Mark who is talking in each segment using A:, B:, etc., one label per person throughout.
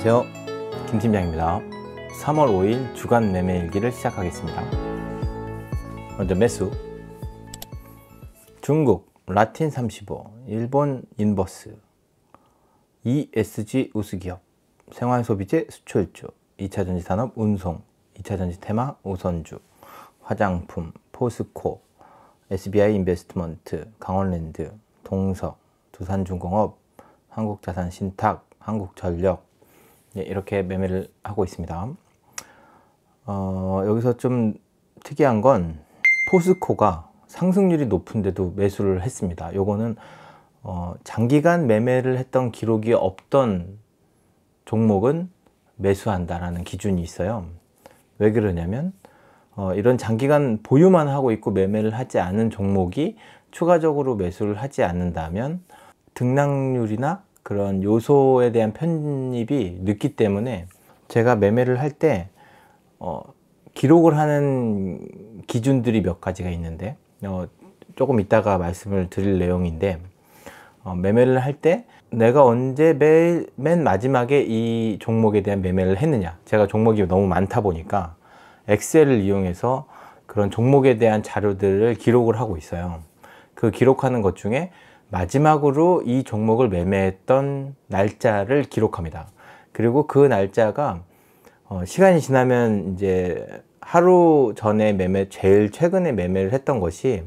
A: 안녕하세요, 김 팀장입니다. 3월 5일 주간 매매일기를 시작하겠습니다. 먼저 매수. 중국 라틴 35, 일본 인버스, ESG 우수기업, 생활소비재 수출주, 2차전지 산업 운송, 2차전지 테마 우선주, 화장품, 포스코, SBI 인베스트먼트, 강원랜드, 동서, 두산중공업, 한국자산신탁, 한국전력, 이렇게 매매를 하고 있습니다. 여기서 좀 특이한 건 포스코가 상승률이 높은데도 매수를 했습니다. 요거는 장기간 매매를 했던 기록이 없던 종목은 매수한다라는 기준이 있어요. 왜 그러냐면 이런 장기간 보유만 하고 있고 매매를 하지 않은 종목이 추가적으로 매수를 하지 않는다면 등락률이나 그런 요소에 대한 편입이 늦기 때문에 제가 매매를 할 때 기록을 하는 기준들이 몇 가지가 있는데 조금 이따가 말씀을 드릴 내용인데, 매매를 할 때 내가 언제 맨 마지막에 이 종목에 대한 매매를 했느냐, 제가 종목이 너무 많다 보니까 엑셀을 이용해서 그런 종목에 대한 자료들을 기록을 하고 있어요. 그 기록하는 것 중에 마지막으로 이 종목을 매매했던 날짜를 기록합니다. 그리고 그 날짜가 시간이 지나면 이제 하루 전에 제일 최근에 매매를 했던 것이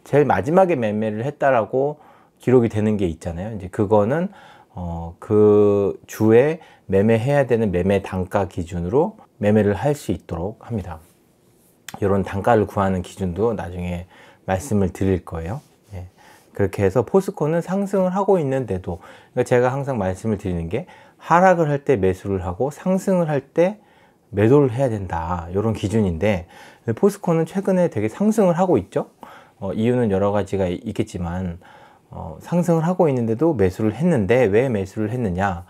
A: 제일 마지막에 매매를 했다라고 기록이 되는 게 있잖아요. 이제 그거는 그 주에 매매해야 되는 매매 단가 기준으로 매매를 할 수 있도록 합니다. 이런 단가를 구하는 기준도 나중에 말씀을 드릴 거예요. 그렇게 해서 포스코는 상승을 하고 있는데도, 그러니까 제가 항상 말씀을 드리는 게 하락을 할 때 매수를 하고 상승을 할 때 매도를 해야 된다, 이런 기준인데, 포스코는 최근에 되게 상승을 하고 있죠. 이유는 여러 가지가 있겠지만 상승을 하고 있는데도 매수를 했는데, 왜 매수를 했느냐,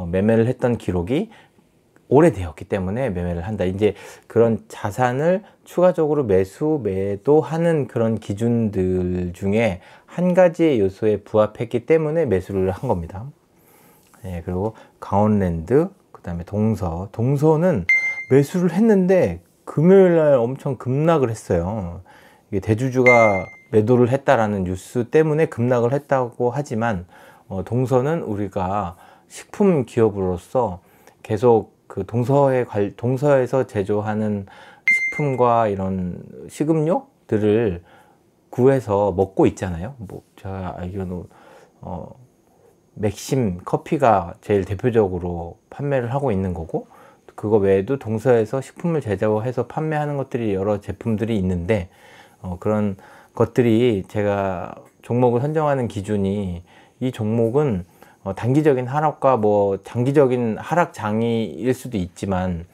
A: 매매를 했던 기록이 오래되었기 때문에 매매를 한다. 이제 그런 자산을 추가적으로 매도하는 그런 기준들 중에 한 가지의 요소에 부합했기 때문에 매수를 한 겁니다. 그리고 강원랜드, 그 다음에 동서는 매수를 했는데 금요일날 엄청 급락을 했어요. 이게 대주주가 매도를 했다라는 뉴스 때문에 급락을 했다고 하지만 동서는 우리가 식품 기업으로서 계속 그 동서에서 제조하는 식품과 이런 식음료들을 구해서 먹고 있잖아요. 뭐 제가 알기로는 맥심 커피가 제일 대표적으로 판매를 하고 있는 거고, 그거 외에도 동서에서 식품을 제조해서 판매하는 것들이 여러 제품들이 있는데, 그런 것들이 제가 종목을 선정하는 기준이, 이 종목은 단기적인 하락과 장기적인 하락장일 수도 있지만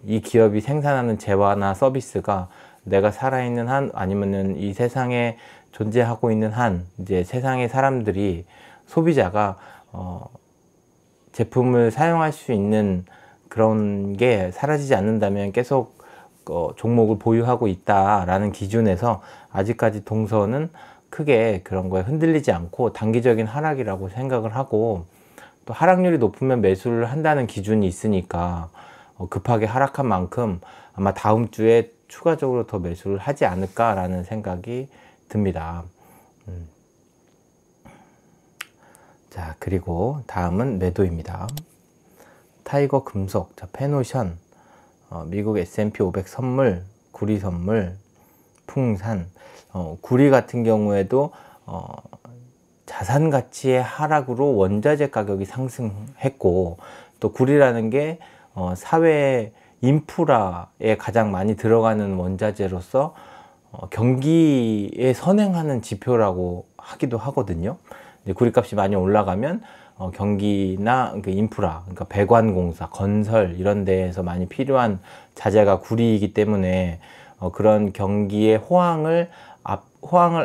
A: 이 기업이 생산하는 재화나 서비스가 내가 살아있는 한, 아니면은 이 세상에 존재하고 있는 한, 이제 세상의 사람들이, 소비자가 제품을 사용할 수 있는 그런 게 사라지지 않는다면 계속 종목을 보유하고 있다라는 기준에서 아직까지 동서는 크게 그런 거에 흔들리지 않고 단기적인 하락이라고 생각을 하고, 또 하락률이 높으면 매수를 한다는 기준이 있으니까 급하게 하락한 만큼 아마 다음 주에 추가적으로 더 매수를 하지 않을까라는 생각이 듭니다. 자, 그리고 다음은 매도입니다. 타이거 금속, 페노션, 미국 S&P 500 선물, 구리 선물, 풍산. 구리 같은 경우에도 자산 가치의 하락으로 원자재 가격이 상승했고, 또 구리라는 게 사회 인프라에 가장 많이 들어가는 원자재로서 경기에 선행하는 지표라고 하기도 하거든요. 구리값이 많이 올라가면 경기나 그 인프라, 그러니까 배관공사, 건설 이런 데에서 많이 필요한 자재가 구리이기 때문에 그런 경기의 호황을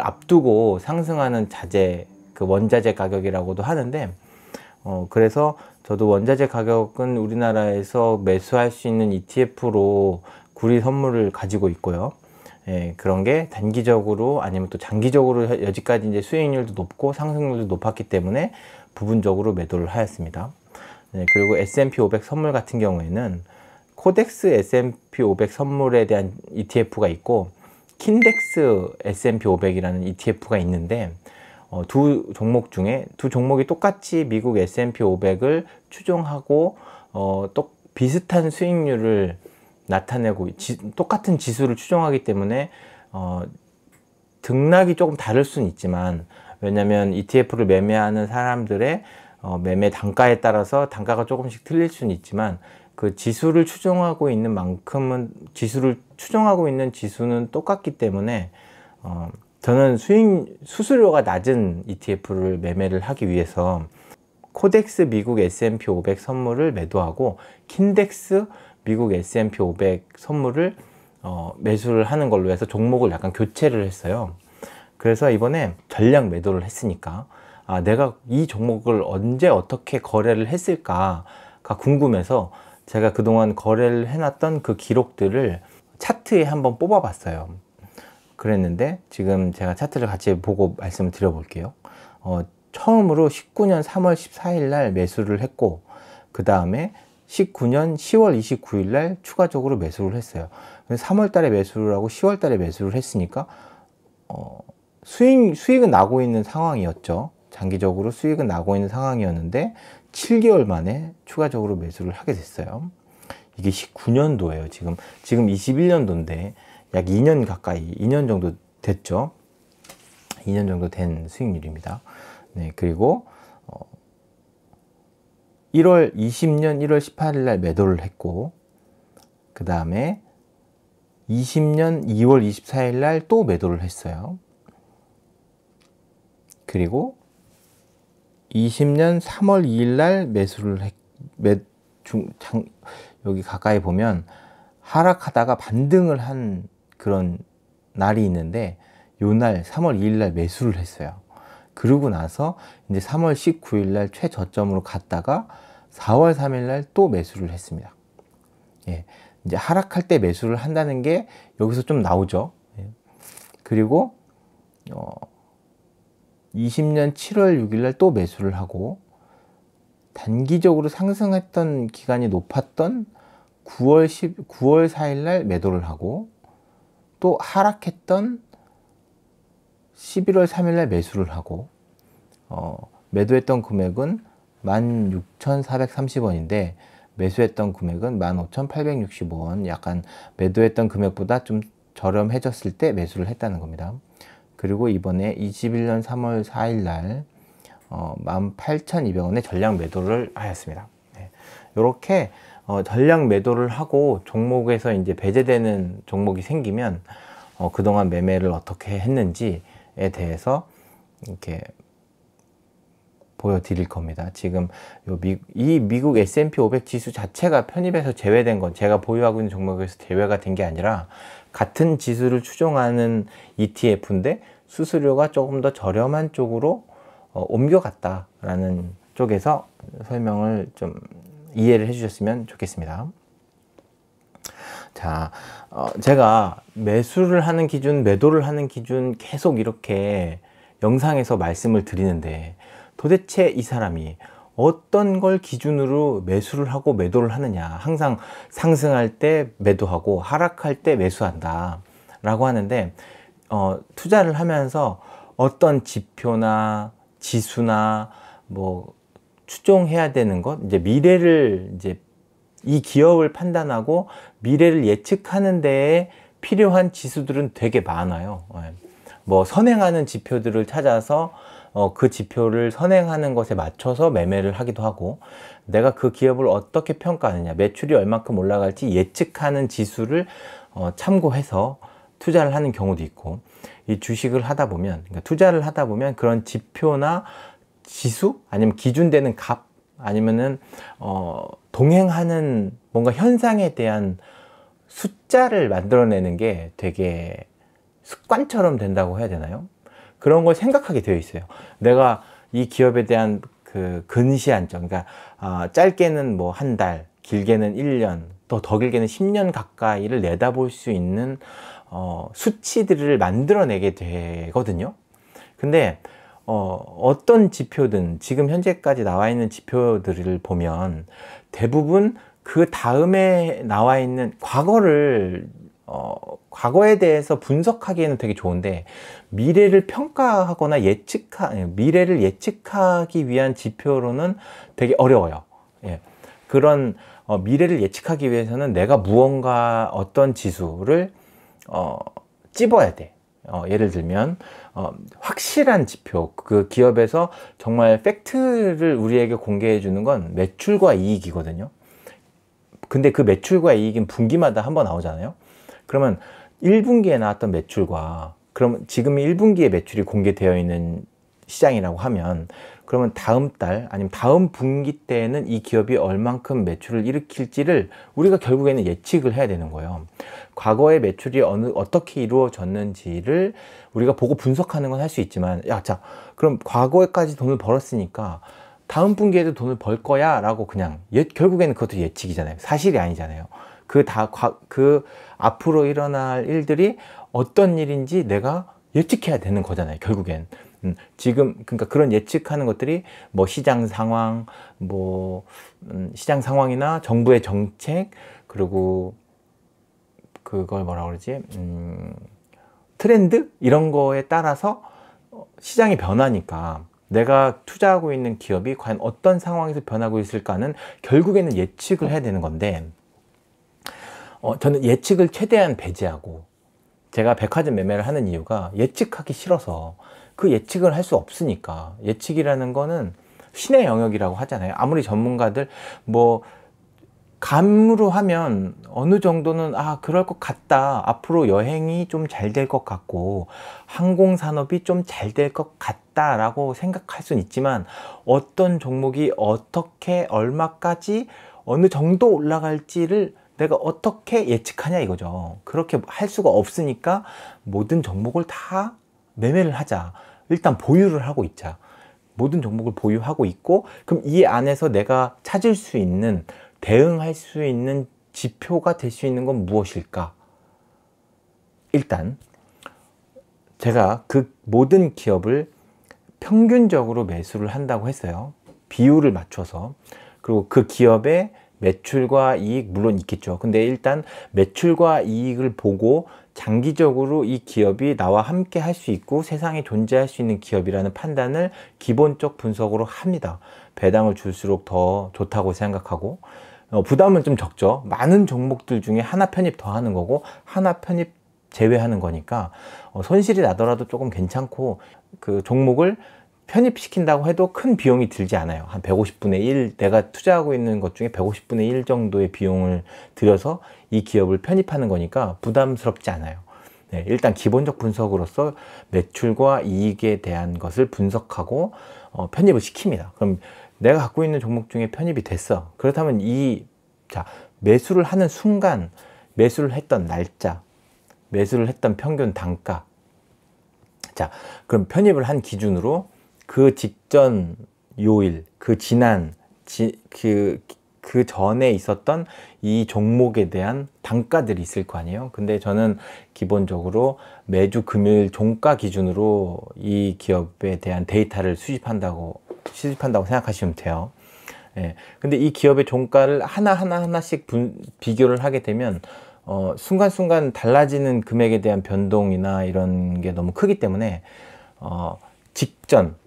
A: 앞두고 상승하는 자재, 그 원자재 가격이라고도 하는데, 그래서 저도 원자재 가격은 우리나라에서 매수할 수 있는 ETF로 구리 선물을 가지고 있고요. 그런 게 단기적으로 아니면 또 장기적으로 여지까지 이제 수익률도 높고 상승률도 높았기 때문에 부분적으로 매도를 하였습니다. 네, 그리고 S&P 500 선물 같은 경우에는 코덱스 S&P 500 선물에 대한 ETF가 있고 킨덱스 S&P 500이라는 ETF가 있는데 두 종목 중에 두 종목이 똑같이 미국 S&P 500을 추종하고 또 비슷한 수익률을 나타내고 똑같은 지수를 추종하기 때문에 등락이 조금 다를 수는 있지만, 왜냐하면 ETF를 매매하는 사람들의 매매 단가에 따라서 단가가 조금씩 틀릴 수는 있지만 그 지수를 추종하고 있는 만큼은 지수는 똑같기 때문에 저는 수수료가 낮은 ETF를 매매를 하기 위해서 코덱스 미국 S&P 500 선물을 매도하고 킨덱스 미국 S&P 500 선물을 매수를 하는 걸로 해서 종목을 약간 교체를 했어요. 그래서 이번에 전량 매도를 했으니까 내가 이 종목을 언제 어떻게 거래를 했을까가 궁금해서 제가 그동안 거래를 해놨던 그 기록들을 차트에 한번 뽑아 봤어요. 그랬는데 지금 제가 차트를 같이 보고 말씀을 드려 볼게요. 처음으로 19년 3월 14일 날 매수를 했고, 그 다음에 19년 10월 29일 날 추가적으로 매수를 했어요. 3월 달에 매수를 하고 10월 달에 매수를 했으니까 수익은 나고 있는 상황이었죠. 장기적으로 수익은 나고 있는 상황이었는데 7개월 만에 추가적으로 매수를 하게 됐어요. 이게 19년도예요. 지금 21년도인데 약 2년 가까이, 2년 정도 됐죠. 2년 정도 된 수익률입니다. 네, 그리고 20년 1월 18일 날 매도를 했고, 그 다음에 20년 2월 24일 날 또 매도를 했어요. 그리고 20년 3월 2일 날 매수를 여기 가까이 보면 하락하다가 반등을 한 그런 날이 있는데, 요날 3월 2일 날 매수를 했어요. 그러고 나서 이제 3월 19일 날 최저점으로 갔다가 4월 3일 날 또 매수를 했습니다. 예, 이제 하락할 때 매수를 한다는 게 여기서 좀 나오죠. 예. 그리고 20년 7월 6일 날 또 매수를 하고, 단기적으로 상승했던 기간이 높았던 9월 4일 날 매도를 하고, 또 하락했던 11월 3일 날 매수를 하고, 매도했던 금액은 16,430원인데 매수했던 금액은 15,865원, 약간 매도했던 금액보다 좀 저렴해졌을 때 매수를 했다는 겁니다. 그리고 이번에 21년 3월 4일 날 18,200원에 전량 매도를 하였습니다. 네. 이렇게 전량 매도를 하고 종목에서 이제 배제되는 종목이 생기면 그동안 매매를 어떻게 했는지에 대해서 이렇게 보여드릴 겁니다. 지금 이 미국 S&P 500 지수 자체가 편입에서 제외된 건, 제가 보유하고 있는 종목에서 제외가 된 게 아니라 같은 지수를 추종하는 ETF인데 수수료가 조금 더 저렴한 쪽으로 옮겨갔다라는 쪽에서 설명을 좀 이해를 해주셨으면 좋겠습니다. 자, 제가 매수를 하는 기준, 매도를 하는 기준 계속 이렇게 영상에서 말씀을 드리는데, 도대체 이 사람이 어떤 걸 기준으로 매수를 하고 매도를 하느냐. 항상 상승할 때 매도하고 하락할 때 매수한다 라고 하는데, 투자를 하면서 어떤 지표나 지수나 뭐 추종해야 되는 것, 이제 미래를, 이제 이 기업을 판단하고 미래를 예측하는 데에 필요한 지수들은 되게 많아요. 뭐 선행하는 지표들을 찾아서 그 지표를 선행하는 것에 맞춰서 매매를 하기도 하고, 내가 그 기업을 어떻게 평가하느냐, 매출이 얼마큼 올라갈지 예측하는 지수를 참고해서 투자를 하는 경우도 있고, 이 주식을 하다 보면, 그러니까 투자를 하다 보면 그런 지표나 지수, 아니면 기준되는 값, 아니면은 동행하는 뭔가 현상에 대한 숫자를 만들어내는 게 되게 습관처럼 된다고 해야 되나요? 그런 걸 생각하게 되어 있어요. 내가 이 기업에 대한 그 근시안점, 그러니까 짧게는 뭐 한 달, 길게는 1년, 또 더 길게는 10년 가까이를 내다볼 수 있는 수치들을 만들어내게 되거든요. 근데 어떤 지표든 지금 현재까지 나와 있는 지표들을 보면 대부분 그 다음에 나와 있는 과거에 대해서 분석하기에는 되게 좋은데 미래를 평가하거나 미래를 예측하기 위한 지표로는 되게 어려워요. 예. 그런 미래를 예측하기 위해서는 내가 무언가 어떤 지수를 찝어야 돼. 예를 들면 확실한 지표, 그 기업에서 정말 팩트를 우리에게 공개해 주는 건 매출과 이익이거든요. 근데 그 매출과 이익은 분기마다 한번 나오잖아요. 그러면 1분기에 나왔던 매출과 그러면 지금 1분기에 매출이 공개되어 있는 시장이라고 하면 그러면 다음 달 아니면 다음 분기 때에는 이 기업이 얼만큼 매출을 일으킬지를 우리가 결국에는 예측을 해야 되는 거예요. 과거의 매출이 어떻게 이루어졌는지를 우리가 보고 분석하는 건 할 수 있지만 자 그럼 과거에까지 돈을 벌었으니까 다음 분기에도 돈을 벌 거야 라고 그냥 결국에는 그것도 예측이잖아요. 사실이 아니잖아요. 그 앞으로 일어날 일들이 어떤 일인지 내가 예측해야 되는 거잖아요. 결국엔 지금 그러니까 그런 예측하는 것들이 뭐 시장 상황, 시장 상황이나 정부의 정책, 그리고 그걸 뭐라 그러지? 트렌드 이런 거에 따라서 시장이 변하니까 내가 투자하고 있는 기업이 과연 어떤 상황에서 변하고 있을까는 결국에는 예측을 해야 되는 건데 저는 예측을 최대한 배제하고 제가 백화점 매매를 하는 이유가 예측하기 싫어서 그 예측을 할 수 없으니까. 예측이라는 거는 신의 영역이라고 하잖아요. 아무리 전문가들 감으로 하면 어느 정도는 그럴 것 같다, 앞으로 여행이 좀 잘 될 것 같고 항공산업이 좀 잘 될 것 같다 라고 생각할 수는 있지만 어떤 종목이 어떻게 얼마까지 어느 정도 올라갈지를 내가 어떻게 예측하냐 이거죠. 그렇게 할 수가 없으니까 모든 종목을 다 매매를 하자. 일단 보유를 하고 있자. 모든 종목을 보유하고 있고 그럼 이 안에서 내가 찾을 수 있는, 대응할 수 있는 지표가 될 수 있는 건 무엇일까? 일단 제가 그 모든 기업을 평균적으로 매수를 한다고 했어요. 비율을 맞춰서. 그리고 그 기업의 매출과 이익 물론 있겠죠. 근데 일단 매출과 이익을 보고 장기적으로 이 기업이 나와 함께 할 수 있고 세상에 존재할 수 있는 기업이라는 판단을 기본적 분석으로 합니다. 배당을 줄수록 더 좋다고 생각하고 부담은 좀 적죠. 많은 종목들 중에 하나 편입 더 하는 거고 하나 편입 제외하는 거니까 손실이 나더라도 조금 괜찮고 그 종목을 편입시킨다고 해도 큰 비용이 들지 않아요. 한 150분의 1, 내가 투자하고 있는 것 중에 150분의 1 정도의 비용을 들여서 이 기업을 편입하는 거니까 부담스럽지 않아요. 네, 일단 기본적 분석으로서 매출과 이익에 대한 것을 분석하고 편입을 시킵니다. 그럼 내가 갖고 있는 종목 중에 편입이 됐어. 그렇다면 매수를 하는 순간 매수를 했던 날짜, 매수를 했던 평균 단가, 그럼 편입을 한 기준으로 그 직전 요일, 그 전에 있었던 이 종목에 대한 단가들이 있을 거 아니에요. 근데 저는 기본적으로 매주 금요일 종가 기준으로 이 기업에 대한 데이터를 수집한다고 생각하시면 돼요. 예. 근데 이 기업의 종가를 하나씩 비교를 하게 되면 순간순간 달라지는 금액에 대한 변동이나 이런 게 너무 크기 때문에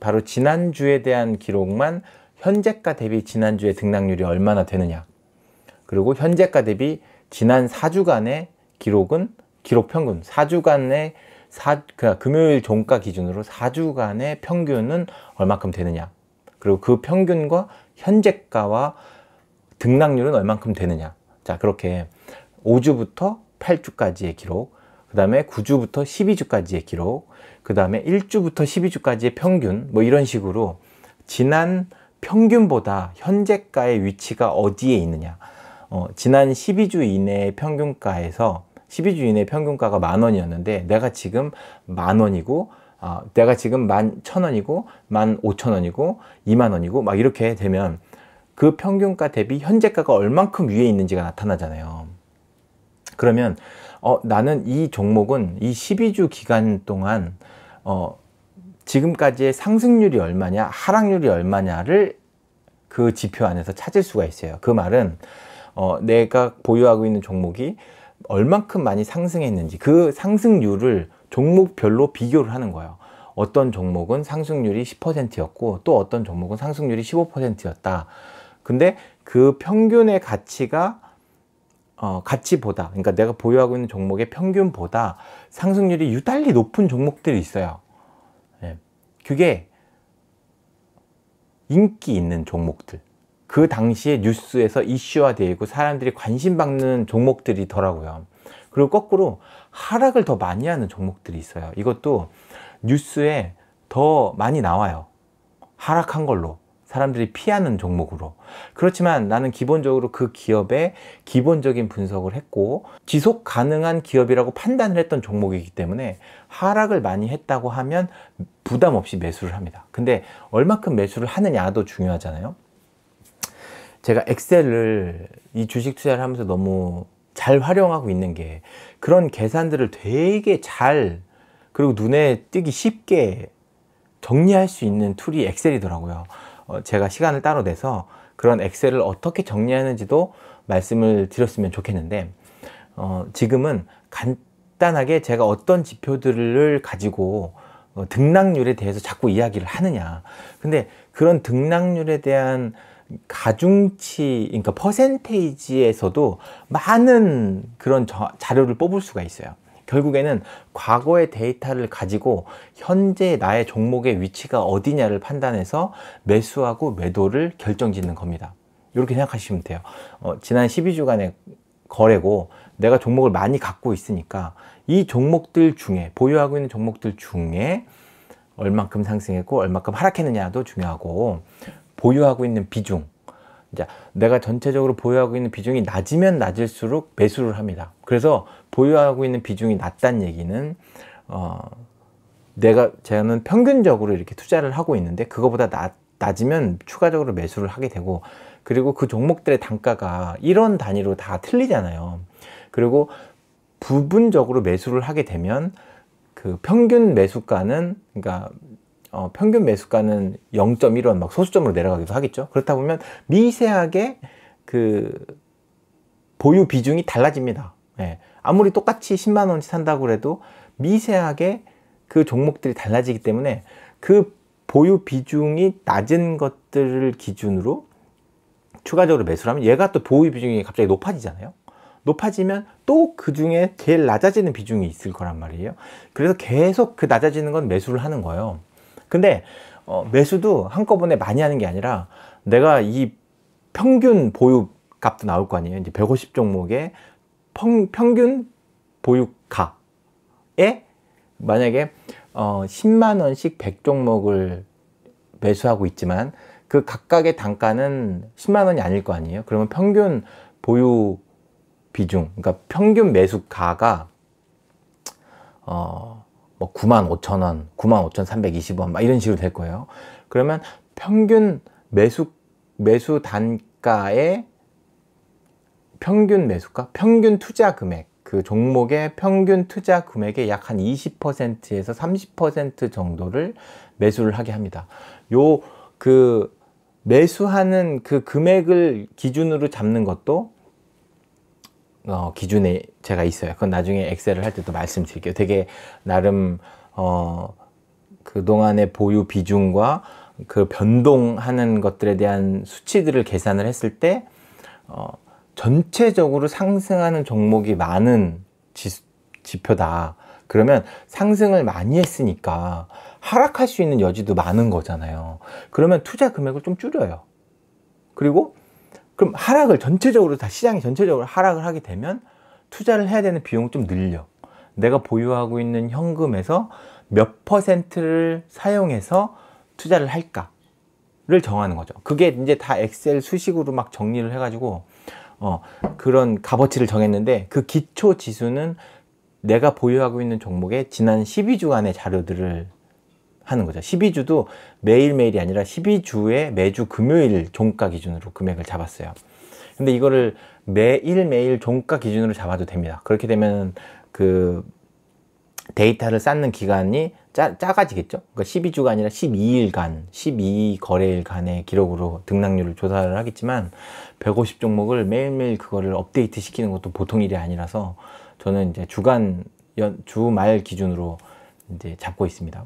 A: 바로 지난주에 대한 기록만 현재가 대비 지난주의 등락률이 얼마나 되느냐, 그리고 현재가 대비 지난 4주간의 기록 평균 4주간의 금요일 종가 기준으로 4주간의 평균은 얼마큼 되느냐, 그리고 그 평균과 현재가와 등락률은 얼마큼 되느냐. 그렇게 5주부터 8주까지의 기록, 그 다음에 9주부터 12주까지의 기록, 그 다음에 1주부터 12주까지의 평균, 이런 식으로 지난 평균보다 현재가의 위치가 어디에 있느냐. 지난 12주 이내의 평균가에서 12주 이내의 평균가가 10,000원이었는데 내가 지금 10,000원이고 내가 지금 11,000원이고 15,000원이고 20,000원이고 막 이렇게 되면 그 평균가 대비 현재가가 얼만큼 위에 있는지가 나타나잖아요. 그러면 나는 이 종목은 이 12주 기간 동안 지금까지의 상승률이 얼마냐, 하락률이 얼마냐를 그 지표 안에서 찾을 수가 있어요. 그 말은 내가 보유하고 있는 종목이 얼만큼 많이 상승했는지 그 상승률을 종목별로 비교를 하는 거예요. 어떤 종목은 상승률이 10%였고 또 어떤 종목은 상승률이 15%였다. 근데 그 평균의 가치가 가치보다, 그러니까 내가 보유하고 있는 종목의 평균보다 상승률이 유달리 높은 종목들이 있어요. 그게 인기 있는 종목들, 그 당시에 뉴스에서 이슈화되고 사람들이 관심 받는 종목들이더라고요. 그리고 거꾸로 하락을 더 많이 하는 종목들이 있어요. 이것도 뉴스에 더 많이 나와요. 하락한 걸로, 사람들이 피하는 종목으로. 그렇지만 나는 기본적으로 그 기업의 기본적인 분석을 했고 지속 가능한 기업이라고 판단을 했던 종목이기 때문에 하락을 많이 했다고 하면 부담 없이 매수를 합니다. 근데 얼마큼 매수를 하느냐도 중요하잖아요. 제가 엑셀을 이 주식 투자를 하면서 너무 잘 활용하고 있는 게 그런 계산들을 되게 잘, 그리고 눈에 띄기 쉽게 정리할 수 있는 툴이 엑셀이더라고요. 제가 시간을 따로 내서 그런 엑셀을 어떻게 정리하는지도 말씀을 드렸으면 좋겠는데 지금은 간단하게 제가 어떤 지표들을 가지고 등락률에 대해서 자꾸 이야기를 하느냐, 근데 그런 등락률에 대한 가중치, 그러니까 퍼센테이지에서도 많은 그런 자료를 뽑을 수가 있어요. 결국에는 과거의 데이터를 가지고 현재 나의 종목의 위치가 어디냐를 판단해서 매수하고 매도를 결정짓는 겁니다. 이렇게 생각하시면 돼요. 지난 12주간의 거래고 내가 종목을 많이 갖고 있으니까 이 종목들 중에, 보유하고 있는 종목들 중에 얼만큼 상승했고 얼만큼 하락했느냐도 중요하고, 보유하고 있는 비중, 내가 전체적으로 보유하고 있는 비중이 낮으면 낮을수록 매수를 합니다. 그래서 보유하고 있는 비중이 낮다는 얘기는 저는 평균적으로 이렇게 투자를 하고 있는데 그거보다 낮으면 추가적으로 매수를 하게 되고, 그리고 그 종목들의 단가가 1원 단위로 다 틀리잖아요. 그리고 부분적으로 매수를 하게 되면 그 평균 매수가는, 그러니까 평균 매수가는 0.1원 막 소수점으로 내려가기도 하겠죠. 그렇다 보면 미세하게 그 보유 비중이 달라집니다. 아무리 똑같이 10만 원씩 산다고 해도 미세하게 그 종목들이 달라지기 때문에 그 보유 비중이 낮은 것들을 기준으로 추가적으로 매수를 하면 얘가 또 보유 비중이 갑자기 높아지잖아요. 높아지면 또 그 중에 제일 낮아지는 비중이 있을 거란 말이에요. 그래서 계속 그 낮아지는 건 매수를 하는 거예요. 근데 매수도 한꺼번에 많이 하는 게 아니라 내가 이 평균 보유 값도 나올 거 아니에요. 이제 150 종목의 평균 보유가에 만약에 10만 원씩 100종목을 매수하고 있지만 그 각각의 단가는 10만 원이 아닐 거 아니에요. 그러면 평균 보유 비중, 그러니까 평균 매수가가 뭐 95,000원, 95,320원 막 이런 식으로 될 거예요. 그러면 평균 매수 단가의 평균 매수가, 평균 투자 금액, 그 종목의 평균 투자 금액의 약 한 20%에서 30% 정도를 매수를 하게 합니다. 그 매수하는 그 금액을 기준으로 잡는 것도 기준에 제가 있어요. 그건 나중에 엑셀을 할 때 또 말씀드릴게요. 되게 나름 그동안의 보유 비중과 그 변동하는 것들에 대한 수치들을 계산을 했을 때 전체적으로 상승하는 종목이 많은 지표다. 그러면 상승을 많이 했으니까 하락할 수 있는 여지도 많은 거잖아요. 그러면 투자 금액을 좀 줄여요. 그리고 그럼 하락을 전체적으로, 다 시장이 전체적으로 하락을 하게 되면 투자를 해야 되는 비용을 좀 늘려. 내가 보유하고 있는 현금에서 몇 퍼센트를 사용해서 투자를 할까를 정하는 거죠. 그게 이제 다 엑셀 수식으로 막 정리를 해가지고 그런 값어치를 정했는데, 그 기초 지수는 내가 보유하고 있는 종목의 지난 12주간의 자료들을 하는 거죠. 12주도 매일매일이 아니라 12주에 매주 금요일 종가 기준으로 금액을 잡았어요. 근데 이거를 매일매일 종가 기준으로 잡아도 됩니다. 그렇게 되면 그 데이터를 쌓는 기간이 작아지겠죠. 그러니까 12주가 아니라 12일간, 12거래일간의 기록으로 등락률을 조사를 하겠지만 150 종목을 매일매일 그거를 업데이트 시키는 것도 보통 일이 아니라서 저는 이제 주말 기준으로 이제 잡고 있습니다.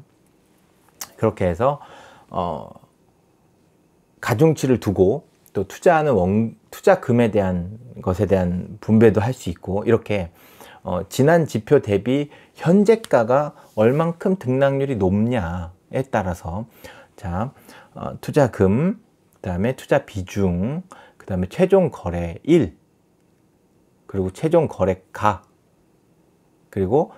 A: 그렇게 해서 가중치를 두고 또 투자하는 투자금에 대한 것에 대한 분배도 할 수 있고, 이렇게 지난 지표 대비 현재가가 얼만큼 등락률이 높냐에 따라서 투자금, 그 다음에 투자 비중, 그 다음에 최종 거래일, 그리고 최종 거래가, 그리고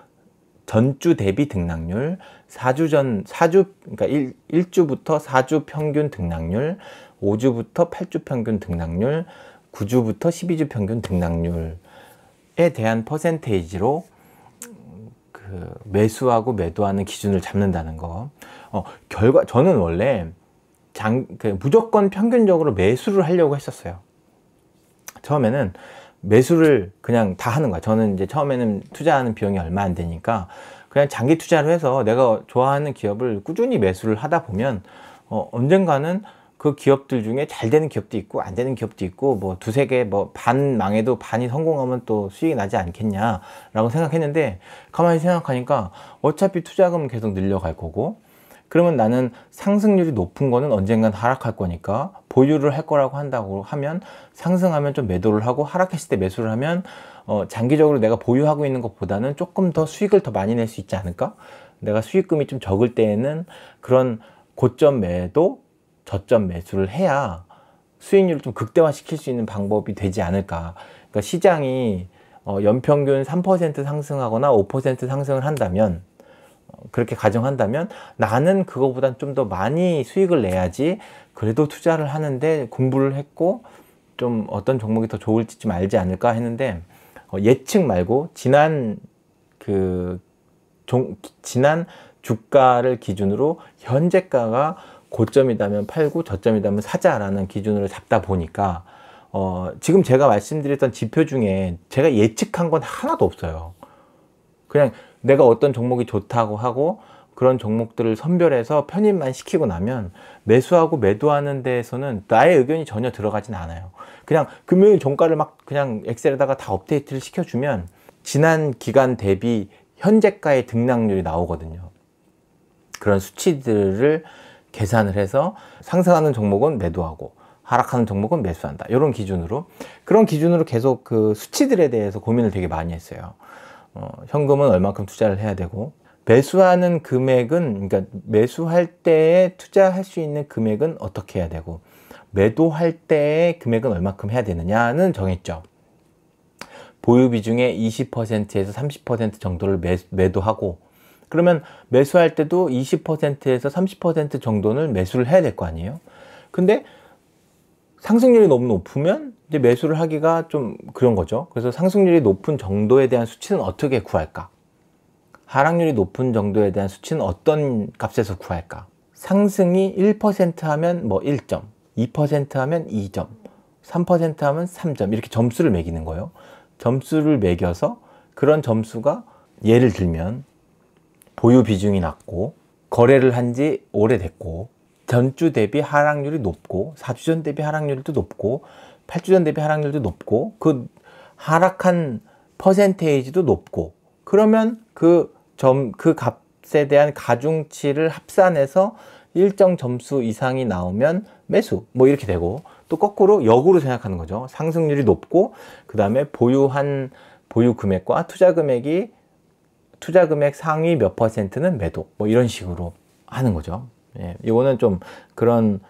A: 전주 대비 등락률, 그러니까 1주부터 4주 평균 등락률, 5주부터 8주 평균 등락률, 9주부터 12주 평균 등락률에 대한 퍼센테이지로 그 매수하고 매도하는 기준을 잡는다는 거. 저는 원래 무조건 평균적으로 매수를 하려고 했었어요. 처음에는 매수를 그냥 다 하는 거야. 저는 이제 처음에는 투자하는 비용이 얼마 안 되니까 그냥 장기 투자를 해서 내가 좋아하는 기업을 꾸준히 매수를 하다 보면 언젠가는 그 기업들 중에 잘 되는 기업도 있고 안 되는 기업도 있고, 뭐 두세 개 반 망해도 반이 성공하면 또 수익이 나지 않겠냐라고 생각했는데, 가만히 생각하니까 어차피 투자금은 계속 늘려갈 거고, 그러면 나는 상승률이 높은 거는 언젠간 하락할 거니까 보유를 할 거라고 한다고 하면, 상승하면 좀 매도를 하고 하락했을 때 매수를 하면 장기적으로 내가 보유하고 있는 것보다는 조금 더 수익을 더 많이 낼 수 있지 않을까? 내가 수익금이 좀 적을 때에는 그런 고점 매도, 저점 매수를 해야 수익률을 좀 극대화 시킬 수 있는 방법이 되지 않을까. 그러니까 시장이 연평균 3% 상승하거나 5% 상승을 한다면, 그렇게 가정한다면 나는 그거보단 좀 더 많이 수익을 내야지 그래도 투자를 하는데 공부를 했고 좀 어떤 종목이 더 좋을지 좀 알지 않을까 했는데, 예측 말고 지난 주가를 기준으로 현재가가 고점이다면 팔고 저점이다면 사자라는 기준으로 잡다 보니까 지금 제가 말씀드렸던 지표 중에 제가 예측한 건 하나도 없어요. 그냥 내가 어떤 종목이 좋다고 하고 그런 종목들을 선별해서 편입만 시키고 나면 매수하고 매도하는 데에서는 나의 의견이 전혀 들어가진 않아요. 그냥 금요일 종가를 막 그냥 엑셀에다가 다 업데이트를 시켜주면 지난 기간 대비 현재가의 등락률이 나오거든요. 그런 수치들을 계산을 해서 상승하는 종목은 매도하고 하락하는 종목은 매수한다, 이런 기준으로, 그런 기준으로 계속 그 수치들에 대해서 고민을 되게 많이 했어요. 현금은 얼만큼 투자를 해야 되고, 매수하는 금액은, 그러니까 매수할 때에 투자할 수 있는 금액은 어떻게 해야 되고, 매도할 때의 금액은 얼만큼 해야 되느냐는 정했죠. 보유 비중의 20%에서 30% 정도를 매도하고, 그러면 매수할 때도 20%에서 30% 정도는 매수를 해야 될 거 아니에요. 근데 상승률이 너무 높으면 이제 매수를 하기가 좀 그런 거죠. 그래서 상승률이 높은 정도에 대한 수치는 어떻게 구할까? 하락률이 높은 정도에 대한 수치는 어떤 값에서 구할까? 상승이 1% 하면 뭐 1점, 2% 하면 2점, 3% 하면 3점, 이렇게 점수를 매기는 거예요. 점수를 매겨서 그런 점수가, 예를 들면 보유 비중이 낮고 거래를 한 지 오래됐고 전주 대비 하락률이 높고 4주 전 대비 하락률도 높고 8주 전 대비 하락률도 높고 그 하락한 퍼센테이지도 높고, 그러면 그 값에 대한 가중치를 합산해서 일정 점수 이상이 나오면 매수, 뭐 이렇게 되고, 또 거꾸로 역으로 생각하는 거죠. 상승률이 높고 그 다음에 보유 금액과 투자 금액 상위 몇 %는 매도, 뭐 이런 식으로 하는 거죠. 예, 이거는 좀 그런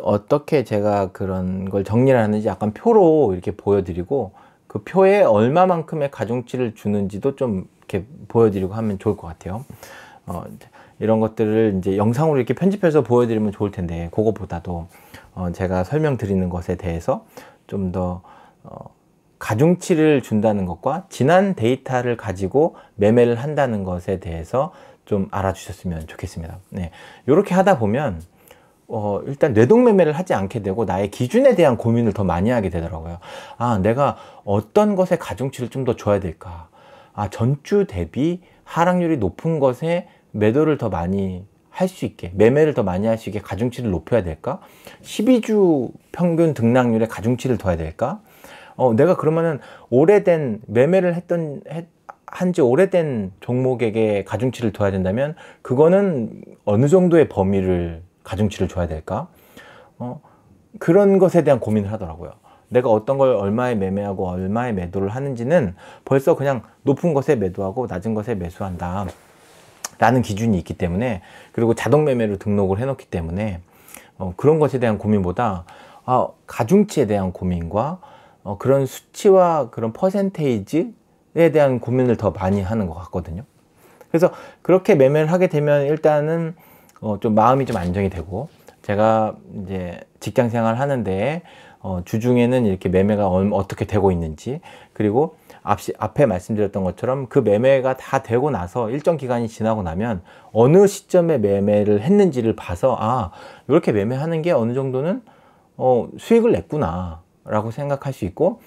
A: 어떻게 제가 그런 걸 정리를 하는지 약간 표로 이렇게 보여드리고, 그 표에 얼마만큼의 가중치를 주는지도 좀 이렇게 보여드리고 하면 좋을 것 같아요. 이런 것들을 이제 영상으로 이렇게 편집해서 보여드리면 좋을 텐데, 그거보다도 제가 설명드리는 것에 대해서 좀 더 가중치를 준다는 것과 지난 데이터를 가지고 매매를 한다는 것에 대해서 좀 알아주셨으면 좋겠습니다. 네, 이렇게 하다 보면 일단 뇌동매매를 하지 않게 되고 나의 기준에 대한 고민을 더 많이 하게 되더라고요. 아, 내가 어떤 것에 가중치를 좀 더 줘야 될까? 아, 전주 대비 하락률이 높은 것에 매도를 더 많이 할 수 있게, 매매를 더 많이 할 수 있게 가중치를 높여야 될까? 12주 평균 등락률에 가중치를 둬야 될까? 내가 그러면은 오래된 매매를 한지 오래된 종목에게 가중치를 둬야 된다면 그거는 어느 정도의 범위를 가중치를 줘야 될까? 그런 것에 대한 고민을 하더라고요. 내가 어떤 걸 얼마에 매매하고 얼마에 매도를 하는지는 벌써 그냥 높은 것에 매도하고 낮은 것에 매수한다 라는 기준이 있기 때문에, 그리고 자동 매매로 등록을 해 놓기 때문에 그런 것에 대한 고민보다 가중치에 대한 고민과 그런 수치와 그런 퍼센테이지에 대한 고민을 더 많이 하는 것 같거든요. 그래서 그렇게 매매를 하게 되면 일단은 좀 마음이 좀 안정이 되고, 제가 이제 직장 생활 하는데 주중에는 이렇게 매매가 어떻게 되고 있는지, 그리고 앞에 말씀드렸던 것처럼 그 매매가 다 되고 나서 일정 기간이 지나고 나면 어느 시점에 매매를 했는지를 봐서 이렇게 매매하는 게 어느 정도는 수익을 냈구나 라고 생각할 수 있고,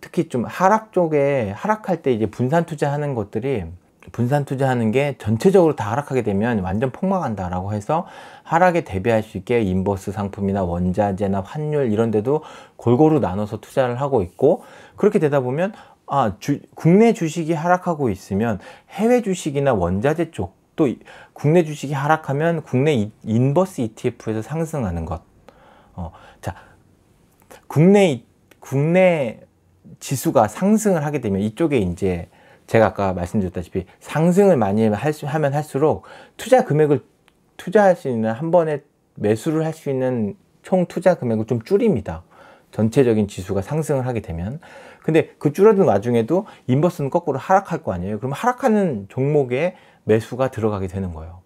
A: 특히 좀 하락 쪽에 하락할 때 이제 분산 투자하는 게 전체적으로 다 하락하게 되면 완전 폭망한다 라고 해서 하락에 대비할 수 있게 인버스 상품이나 원자재나 환율 이런 데도 골고루 나눠서 투자를 하고 있고, 그렇게 되다 보면 국내 주식이 하락하고 있으면 해외 주식이나 원자재 쪽, 또 국내 주식이 하락하면 국내 인버스 ETF에서 상승하는 것. 자, 국내 지수가 상승을 하게 되면 이쪽에 이제 제가 아까 말씀드렸다시피 상승을 많이 하면 할수록 투자 금액을 투자할 수 있는, 한 번에 매수를 할 수 있는 총 투자 금액을 좀 줄입니다. 전체적인 지수가 상승을 하게 되면. 근데 그 줄어든 와중에도 인버스는 거꾸로 하락할 거 아니에요. 그럼 하락하는 종목에 매수가 들어가게 되는 거예요.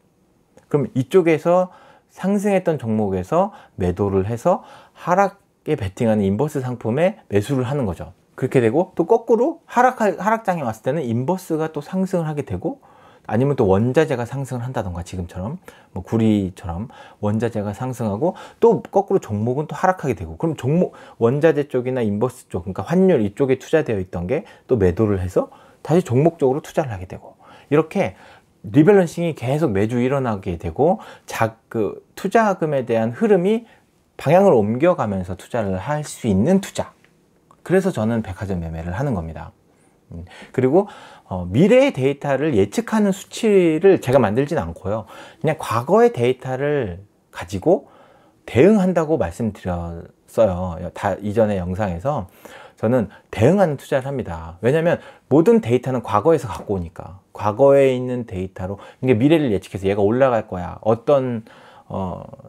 A: 그럼 이쪽에서 상승했던 종목에서 매도를 해서 하락에 베팅하는 인버스 상품에 매수를 하는 거죠. 그렇게 되고, 또 거꾸로 하락장에 왔을 때는 인버스가 또 상승을 하게 되고, 아니면 또 원자재가 상승을 한다던가, 지금처럼 뭐 구리처럼 원자재가 상승하고, 또 거꾸로 종목은 또 하락하게 되고, 그럼 원자재 쪽이나 인버스 쪽, 그러니까 환율 이쪽에 투자되어 있던 게 또 매도를 해서 다시 종목 쪽으로 투자를 하게 되고, 이렇게 리밸런싱이 계속 매주 일어나게 되고, 그 투자금에 대한 흐름이 방향을 옮겨가면서 투자를 할 수 있는 투자. 그래서 저는 백화점 매매를 하는 겁니다. 그리고 미래의 데이터를 예측하는 수치를 제가 만들진 않고요. 그냥 과거의 데이터를 가지고 대응한다고 말씀드렸어요. 이전의 영상에서 저는 대응하는 투자를 합니다. 왜냐하면 모든 데이터는 과거에서 갖고 오니까, 과거에 있는 데이터로 이게 미래를 예측해서 얘가 올라갈 거야, 어떤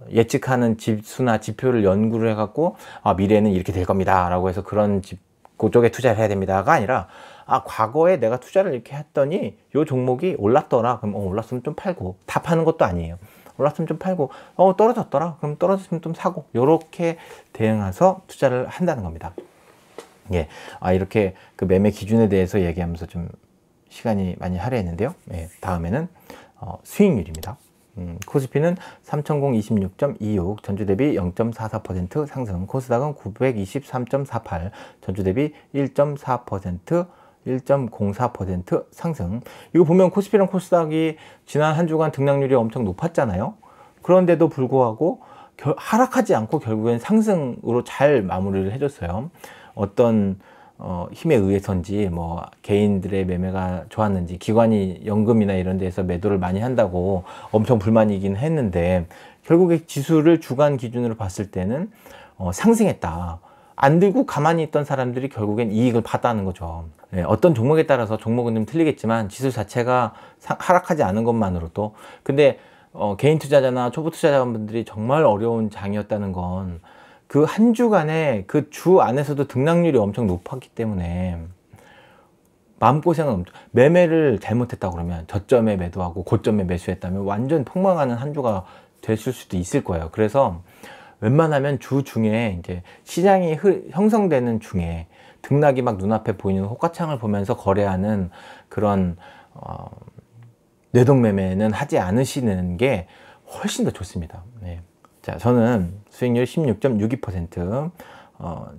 A: 예측하는 지수나 지표를 연구를 해갖고 미래는 이렇게 될 겁니다 라고 해서 그쪽에 투자를 해야 됩니다가 아니라, 과거에 내가 투자를 이렇게 했더니 요 종목이 올랐더라, 그럼 올랐으면 좀 팔고, 다 파는 것도 아니에요. 올랐으면 좀 팔고, 떨어졌더라, 그럼 떨어졌으면 좀 사고, 요렇게 대응해서 투자를 한다는 겁니다. 예, 이렇게 그 매매 기준에 대해서 얘기하면서 좀 시간이 많이 할애했는데요. 예, 다음에는 수익률입니다. 코스피는 3026.26, 전주 대비 0.44% 상승, 코스닥은 923.48, 전주 대비 1.4%, 1.04% 상승. 이거 보면 코스피랑 코스닥이 지난 한 주간 등락률이 엄청 높았잖아요. 그런데도 불구하고 하락하지 않고 결국엔 상승으로 잘 마무리를 해줬어요. 어떤 힘에 의해서인지, 뭐 개인들의 매매가 좋았는지, 기관이 연금이나 이런 데에서 매도를 많이 한다고 엄청 불만이긴 했는데, 결국에 지수를 주간 기준으로 봤을 때는 상승했다. 안 들고 가만히 있던 사람들이 결국엔 이익을 봤다는 거죠. 네, 어떤 종목에 따라서 종목은 좀 틀리겠지만 지수 자체가 하락하지 않은 것만으로도, 근데 개인 투자자나 초보 투자자분들이 정말 어려운 장이었다는 건 그 한 주간에 그 주 안에서도 등락률이 엄청 높았기 때문에 마음고생은 매매를 잘못했다 그러면 저점에 매도하고 고점에 매수했다면 완전 폭망하는 한 주가 됐을 수도 있을 거예요. 그래서 웬만하면 주 중에 이제 시장이 형성되는 중에 등락이 막 눈앞에 보이는 호가창을 보면서 거래하는 그런 뇌동매매는 하지 않으시는 게 훨씬 더 좋습니다. 네. 자, 저는 수익률 16.62%,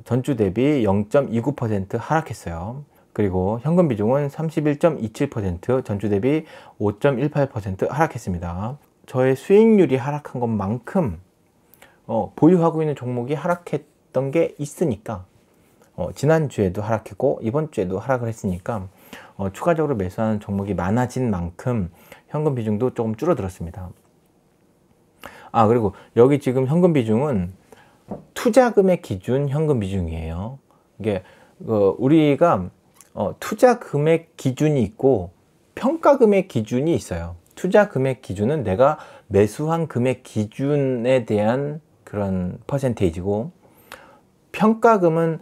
A: 전주 대비 0.29% 하락했어요. 그리고 현금 비중은 31.27%, 전주 대비 5.18% 하락했습니다. 저의 수익률이 하락한 것만큼 보유하고 있는 종목이 하락했던 게 있으니까 지난주에도 하락했고 이번 주에도 하락을 했으니까 추가적으로 매수하는 종목이 많아진 만큼 현금 비중도 조금 줄어들었습니다. 그리고 여기 지금 현금 비중은 투자금액 기준 현금 비중이에요. 이게 우리가 투자 금액 기준이 있고 평가 금액 기준이 있어요. 투자 금액 기준은 내가 매수한 금액 기준에 대한 그런 퍼센테이지고, 평가금은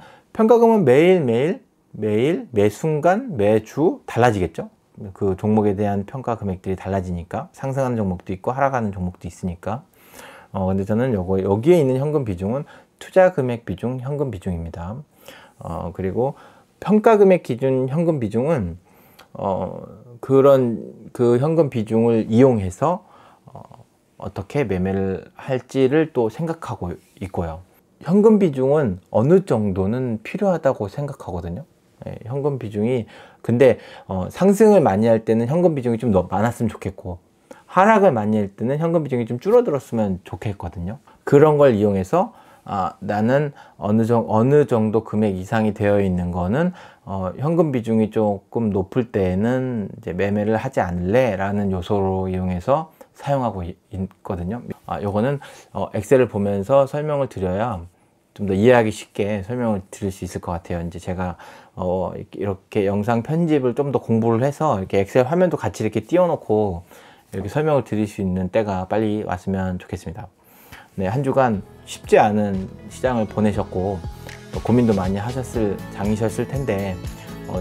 A: 매일 매순간 매주 달라지겠죠. 그 종목에 대한 평가 금액들이 달라지니까, 상승하는 종목도 있고 하락하는 종목도 있으니까. 근데 저는 여기에 있는 현금 비중은 투자 금액 비중 현금 비중입니다. 그리고 평가 금액 기준 현금 비중은 그런 그 현금 비중을 이용해서 어떻게 매매를 할지를 또 생각하고 있고요. 현금 비중은 어느 정도는 필요하다고 생각하거든요. 현금 비중이, 근데 상승을 많이 할 때는 현금 비중이 좀 더 많았으면 좋겠고, 하락을 많이 할 때는 현금 비중이 좀 줄어들었으면 좋겠거든요. 그런 걸 이용해서 나는 어느 정도 금액 이상이 되어 있는 거는 현금 비중이 조금 높을 때에는 이제 매매를 하지 않을래 라는 요소로 이용해서 사용하고 있거든요. 요거는 엑셀을 보면서 설명을 드려야 좀 더 이해하기 쉽게 설명을 드릴 수 있을 것 같아요. 이제 제가 이렇게 영상 편집을 좀 더 공부를 해서 이렇게 엑셀 화면도 같이 이렇게 띄워놓고 이렇게 설명을 드릴 수 있는 때가 빨리 왔으면 좋겠습니다. 네, 한 주간 쉽지 않은 시장을 보내셨고 고민도 많이 하셨을 장이셨을 텐데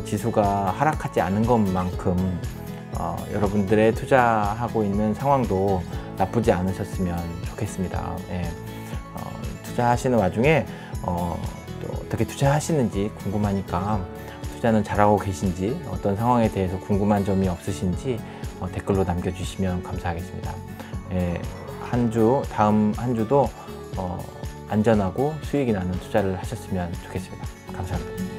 A: 지수가 하락하지 않은 것만큼 여러분들의 투자하고 있는 상황도 나쁘지 않으셨으면 좋겠습니다. 네, 투자하시는 와중에 또 어떻게 투자하시는지 궁금하니까, 투자는 잘하고 계신지, 어떤 상황에 대해서 궁금한 점이 없으신지 댓글로 남겨주시면 감사하겠습니다. 예, 다음 한 주도 안전하고 수익이 나는 투자를 하셨으면 좋겠습니다. 감사합니다.